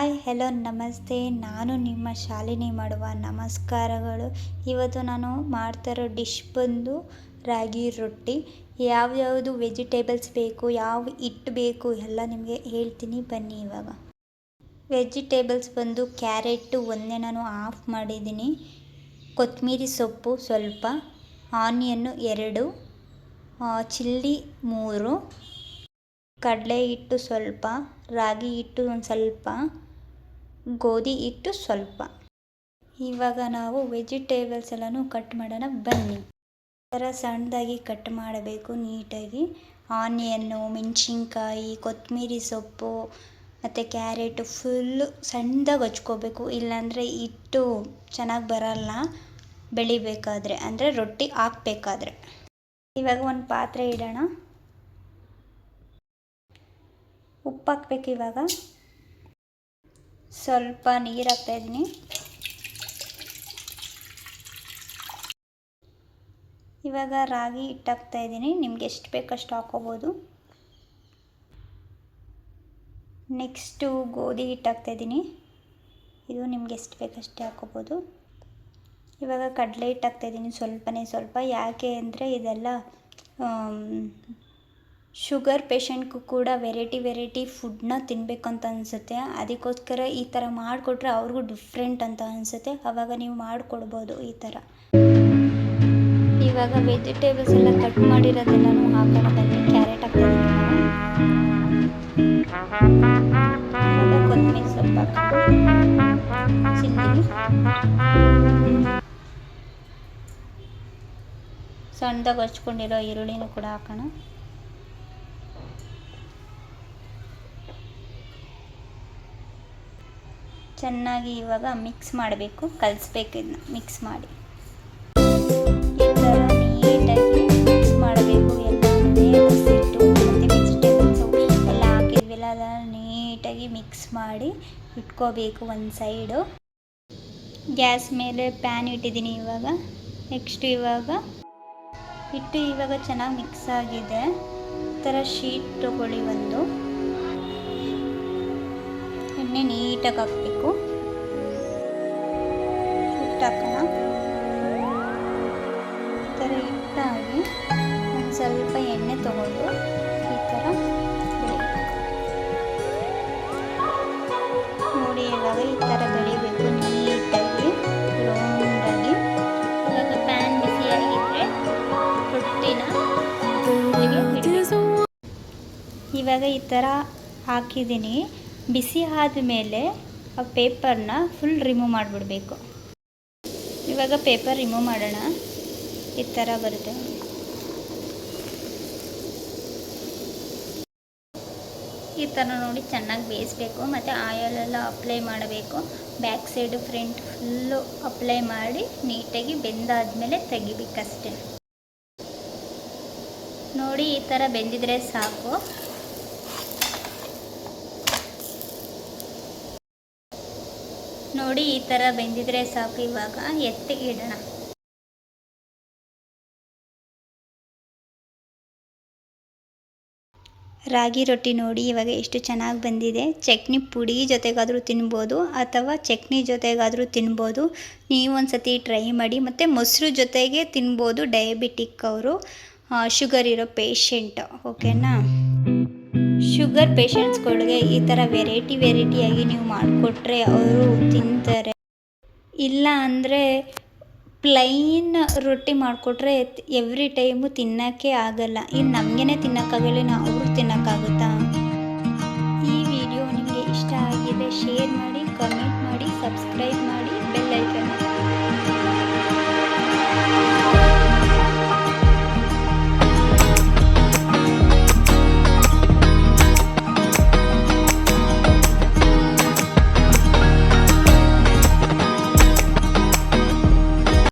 Hi hello ನಮಸ್ತೆ. ನಾನು ನಿಮ್ಮ ಶಾಲಿನಿ ಮಾಡುವ ನಮಸ್ಕಾರಗಳು. ಇವತ್ತು ನಾನು ಮಾಡ್ತಾಯಿರೋ ಡಿಶ್ ಬಂದು ರಾಗಿ ರೊಟ್ಟಿ. ಯಾವ್ಯಾವುದು ವೆಜಿಟೇಬಲ್ಸ್ ಬೇಕು, ಯಾವ ಹಿಟ್ಟು ಬೇಕು ಎಲ್ಲ ನಿಮಗೆ ಹೇಳ್ತೀನಿ ಬನ್ನಿ. ಇವಾಗ ವೆಜಿಟೇಬಲ್ಸ್ ಬಂದು ಕ್ಯಾರೆಟು ಒಂದೇ ನಾನು ಆಫ್ ಮಾಡಿದ್ದೀನಿ, ಕೊತ್ತಂಬರಿ ಸೊಪ್ಪು ಸ್ವಲ್ಪ, ಆನಿಯನ್ನು 2, ಚಿಲ್ಲಿ 3, ಕಡಲೆ ಹಿಟ್ಟು ಸ್ವಲ್ಪ, ರಾಗಿ ಹಿಟ್ಟು ಒಂದು ಸ್ವಲ್ಪ, ಗೋಧಿ ಹಿಟ್ಟು ಸ್ವಲ್ಪ. ಇವಾಗ ನಾವು ವೆಜಿಟೇಬಲ್ಸ್ ಎಲ್ಲನೂ ಕಟ್ ಮಾಡೋಣ ಬನ್ನಿ. ಈ ಥರ ಸಣ್ಣದಾಗಿ ಕಟ್ ಮಾಡಬೇಕು ನೀಟಾಗಿ. ಆನಿಯನ್ನು, ಮೆಣಸಿನ್ಕಾಯಿ, ಕೊತ್ತಂಬರಿ ಸೊಪ್ಪು ಮತ್ತು ಕ್ಯಾರೆಟು ಫುಲ್ಲು ಸಣ್ಣದಾಗಿ ಹಚ್ಕೋಬೇಕು, ಇಲ್ಲಾಂದರೆ ಹಿಟ್ಟು ಚೆನ್ನಾಗಿ ಬರಲ್ಲ ಬೆಳಿಬೇಕಾದ್ರೆ, ಅಂದರೆ ರೊಟ್ಟಿ ಹಾಕಬೇಕಾದ್ರೆ. ಇವಾಗ ಒಂದು ಪಾತ್ರೆ ಇಡೋಣ, ಉಪ್ಪು ಹಾಕ್ಬೇಕು. ಇವಾಗ ಸ್ವಲ್ಪ ನೀರು ಹಾಕ್ತಾಯಿದ್ದೀನಿ. ಇವಾಗ ರಾಗಿ ಹಿಟ್ಟು ಹಾಕ್ತಾಯಿದ್ದೀನಿ, ನಿಮ್ಗೆ ಎಷ್ಟು ಬೇಕು ಅಷ್ಟು ಹಾಕ್ಕೋಬೋದು. ನೆಕ್ಸ್ಟು ಗೋಧಿ ಹಿಟ್ಟು ಹಾಕ್ತಾಯಿದ್ದೀನಿ, ಇದು ನಿಮ್ಗೆ ಎಷ್ಟು ಬೇಕಷ್ಟೇ ಹಾಕ್ಕೋಬೋದು. ಇವಾಗ ಕಡಲೆ ಹಿಟ್ಟು ಹಾಕ್ತಾಯಿದ್ದೀನಿ ಸ್ವಲ್ಪನೇ ಸ್ವಲ್ಪ. ಯಾಕೆ ಅಂದರೆ ಇದೆಲ್ಲ ಶುಗರ್ ಪೇಷಂಟ್ಗೂ ಕೂಡ ವೆರೈಟಿ ಫುಡ್ನ ತಿನ್ನಬೇಕಂತ ಅನಿಸುತ್ತೆ. ಅದಕ್ಕೋಸ್ಕರ ಈ ಥರ ಮಾಡಿಕೊಟ್ರೆ ಅವ್ರಿಗೂ ಡಿಫ್ರೆಂಟ್ ಅಂತ ಅನಿಸುತ್ತೆ. ಆವಾಗ ನೀವು ಮಾಡಿಕೊಡ್ಬೋದು ಈ ಥರ. ಇವಾಗ ವೆಜಿಟೇಬಲ್ಸ್ ಎಲ್ಲ ಕಟ್ ಮಾಡಿರೋದೆಲ್ಲನೂ ಹಾಕೋಣ ಬನ್ನಿ. ಕ್ಯಾರೆಟ್ ಹಾಕ್ತಾಯಿದ್ದೀನಿ, ಇವಾಗ ಕೊತ್ತಂಬರಿ ಸ್ವಲ್ಪ ಹಾಕೋಣ, ಚಿಲ್ಲಿ, ಸಣ್ಣದಾಗಿ ಹಚ್ಕೊಂಡಿರೋ ಈರುಳ್ಳಿನೂ ಕೂಡ ಹಾಕೋಣ. ಚೆನ್ನಾಗಿ ಇವಾಗ ಮಿಕ್ಸ್ ಮಾಡಬೇಕು, ಕಲಿಸ್ಬೇಕು. ಇದನ್ನ ಮಿಕ್ಸ್ ಮಾಡಿ ಈ ಥರ ನೀಟಾಗಿ ಮಿಕ್ಸ್ ಮಾಡಬೇಕು. ಎಲ್ಲ ಹಸಿಟ್ಟು ಮತ್ತು ವೆಜಿಟೇಬಲ್ಸು ಎಲ್ಲ ಹಾಕಿದ್ವಿಲ್ಲ, ಅದನ್ನು ನೀಟಾಗಿ ಮಿಕ್ಸ್ ಮಾಡಿ ಇಟ್ಕೋಬೇಕು ಒಂದು ಸೈಡು. ಗ್ಯಾಸ್ ಮೇಲೆ ಪ್ಯಾನ್ ಇಟ್ಟಿದ್ದೀನಿ ಇವಾಗ. ನೆಕ್ಸ್ಟು ಇವಾಗ ಹಿಟ್ಟು ಇವಾಗ ಚೆನ್ನಾಗಿ ಮಿಕ್ಸ್ ಆಗಿದೆ. ಈ ಥರ ಶೀಟ್ ತೊಗೊಳ್ಳಿ, ಒಂದು ಎಣ್ಣೆ ನೀಟಾಗಿ ಹಾಕಬೇಕು. ಹಿಟ್ಟು ಹಾಕೋಣ. ಈ ಥರ ಹಿಟ್ಟಾಗಿ ಒಂದು ಸ್ವಲ್ಪ ಎಣ್ಣೆ ತೊಗೊಂಡು ಈ ಥರ ಬೆಳಿಬೇಕು ನೋಡಿ. ಇವಾಗ ಈ ಥರ ಬೆಳಿಬೇಕು ನೀಟಾಗಿ, ರೌಂಡಾಗಿ. ಇವಾಗ ಪ್ಯಾನ್ ಬಿಸಿಯಾಗಿದ್ದರೆ ರೊಟ್ಟಿನ ಇವಾಗ ಈ ಥರ ಹಾಕಿದ್ದೀನಿ. ಬಿಸಿ ಆದಮೇಲೆ ಆ ಪೇಪರ್ನ ಫುಲ್ ರಿಮೂವ್ ಮಾಡಿಬಿಡ್ಬೇಕು. ಇವಾಗ ಪೇಪರ್ ರಿಮೂವ್ ಮಾಡೋಣ. ಈ ಥರ ಬರುತ್ತೆ. ಈ ಥರ ನೋಡಿ ಚೆನ್ನಾಗಿ ಬೇಯಿಸ್ಬೇಕು ಮತ್ತು ಆಯಿಲೆಲ್ಲ ಅಪ್ಲೈ ಮಾಡಬೇಕು. Back side front full apply ಮಾಡಿ ನೀಟಾಗಿ ಬೆಂದಾದಮೇಲೆ ತೆಗಿಬೇಕಷ್ಟೆ. ನೋಡಿ ಈ ಥರ ಬೆಂದಿದ್ರೆ ಸಾಕು. ನೋಡಿ ಈ ಥರ ಬೆಂದಿದ್ರೆ ಸಾಕು. ಇವಾಗ ಎತ್ತಿಗೆ ಇಡೋಣ. ರಾಗಿ ರೊಟ್ಟಿ ನೋಡಿ ಇವಾಗ ಎಷ್ಟು ಚೆನ್ನಾಗಿ ಬಂದಿದೆ. ಚಟ್ನಿ ಪುಡಿ ಜೊತೆಗಾದರೂ ತಿನ್ಬೋದು ಅಥವಾ ಚಟ್ನಿ ಜೊತೆಗಾದರೂ ತಿನ್ಬೋದು. ನೀವು ಒಂದು ಸತಿ ಟ್ರೈ ಮಾಡಿ. ಮತ್ತು ಮೊಸರು ಜೊತೆಗೆ ತಿನ್ಬೋದು ಡಯಾಬಿಟಿಕ್ ಅವರು, ಶುಗರ್ ಇರೋ ಪೇಷಂಟ್. ಓಕೆನಾ? ಶುಗರ್ ಪೇಷಂಟ್ಸ್ಗಳಿಗೆ ಈ ಥರ ವೆರೈಟಿಯಾಗಿ ನೀವು ಮಾಡಿಕೊಟ್ರೆ ಅವರು ತಿಂತಾರೆ. ಇಲ್ಲ ಅಂದರೆ ಪ್ಲೈನ್ ರೊಟ್ಟಿ ಮಾಡಿಕೊಟ್ರೆ ಎವ್ರಿ ಟೈಮು ತಿನ್ನೋಕ್ಕೆ ಆಗಲ್ಲ. ಇನ್ನು ನಮಗೇ ತಿನ್ನೋಕ್ಕಾಗಲ್ಲ, ನಾವು ಅವ್ರಿಗೆ ತಿನ್ನೋಕ್ಕಾಗುತ್ತಾ?